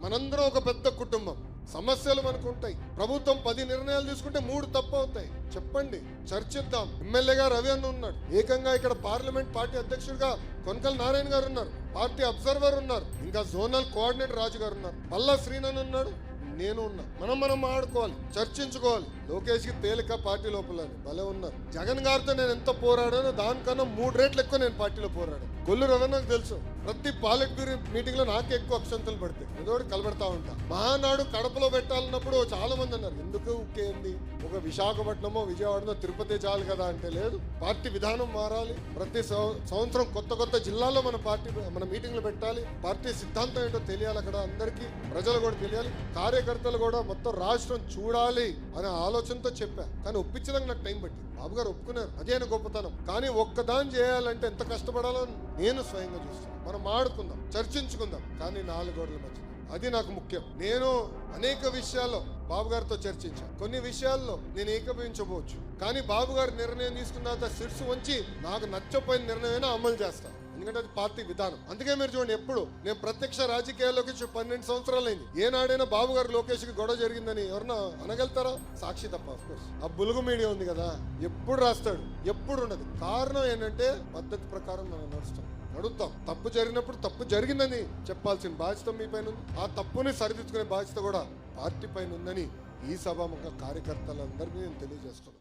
మనందరం ఒక పెద్ద కుటుంబం. సమస్యలు మనకు ఉంటాయి. ప్రభుత్వం 10 నిర్ణయాలు తీసుకుంటే 3 తప్పు అవుతాయి. చెప్పండి, చర్చిద్దాం. ఎమ్మెల్యేగా రవి అన్న ఉన్నాడు. ఏకంగా ఇక్కడ పార్లమెంట్ పార్టీ అధ్యక్షుడిగా కొనకల నారాయణ గారు ఉన్నారు. పార్టీ అబ్జర్వర్ ఉన్నారు. ఇంకా జోనల్ కోఆర్డినేటర్ రాజు గారు ఉన్నారు. పల్లా శ్రీనన్ ఉన్నాడు. నేను ఉన్నా. మనం ఆడుకోవాలి, చర్చించుకోవాలి. లోకేష్ కి తేలిక పార్టీ లోపల భలే ఉన్నారు. జగన్ గారితో నేను ఎంత పోరాడానో దానికన్నా 3 రెట్లు ఎక్కువ నేను పార్టీలో పోరాడాను. కొల్లు రవీంద్రకు తెలుసు. ప్రతి పాలిట్ బ్యూరో మీటింగ్ లో నాకే ఎక్కువ అక్షంతలు పడతాయి. ఏదో కలబెడతా ఉంటా. మహానాడు కడపలో పెట్టాలన్నప్పుడు చాలా మంది అన్నారు, ఎందుకు ఉక్కేంది, ఒక విశాఖపట్నమో విజయవాడనో తిరుపతి చాలు కదా అంటే, లేదు, పార్టీ విధానం మారాలి. ప్రతి సంవత్సరం కొత్త జిల్లాలో మన మీటింగ్లు పెట్టాలి. పార్టీ సిద్ధాంతం ఏంటో తెలియాలి. అక్కడ అందరికీ ప్రజలు కూడా తెలియాలి. కార్యకర్తలు కూడా మొత్తం రాష్ట్రం చూడాలి అనే ఆలోచనతో చెప్పా. కానీ ఒప్పించడానికి నాకు టైం పట్టింది. బాబు గారు ఒప్పుకున్నారు. అదే గొప్పతనం. కానీ ఒక్కదాని చేయాలంటే ఎంత కష్టపడాలో నేను స్వయంగా చూస్తాను. మనం ఆడుకుందాం, చర్చించుకుందాం, కానీ 4 గోడల మధ్య. అది నాకు ముఖ్యం. నేను అనేక విషయాల్లో బాబు గారితో చర్చించాను. కొన్ని విషయాల్లో నేను ఏకీభవించబోవచ్చు. కానీ బాబు గారు నిర్ణయం తీసుకున్న తర్వాత శిరస్సు వంచి నాకు నచ్చపోయిన నిర్ణయమైనా అమలు చేస్తాను. ఎందుకంటే అది పార్టీ విధానం. అందుకే మీరు చూడండి, ఎప్పుడు నేను ప్రత్యక్ష రాజకీయాల్లోకి 12 సంవత్సరాలు అయింది. ఏనాడైనా బాబు గారు లోకేష్ కి గొడవ జరిగిందని ఎవరన్నా అనగలుగుతారా? సాక్షి తప్ప. ఆఫ్ కోర్స్ ఆ బులుగు మీడియా ఉంది కదా, ఎప్పుడు రాస్తాడు, ఎప్పుడు ఉండదు. కారణం ఏంటంటే పద్ధతి ప్రకారం మనం నడుస్తాం. తప్పు జరిగినప్పుడు తప్పు జరిగిందని చెప్పాల్సిన బాధ్యత మీ పైన ఉంది. ఆ తప్పుని సరిదిద్దుకునే బాధ్యత కూడా పార్టీ పైన ఉందని ఈ సభాముఖ కార్యకర్తలందరికీ నేను తెలియజేస్తున్నాను.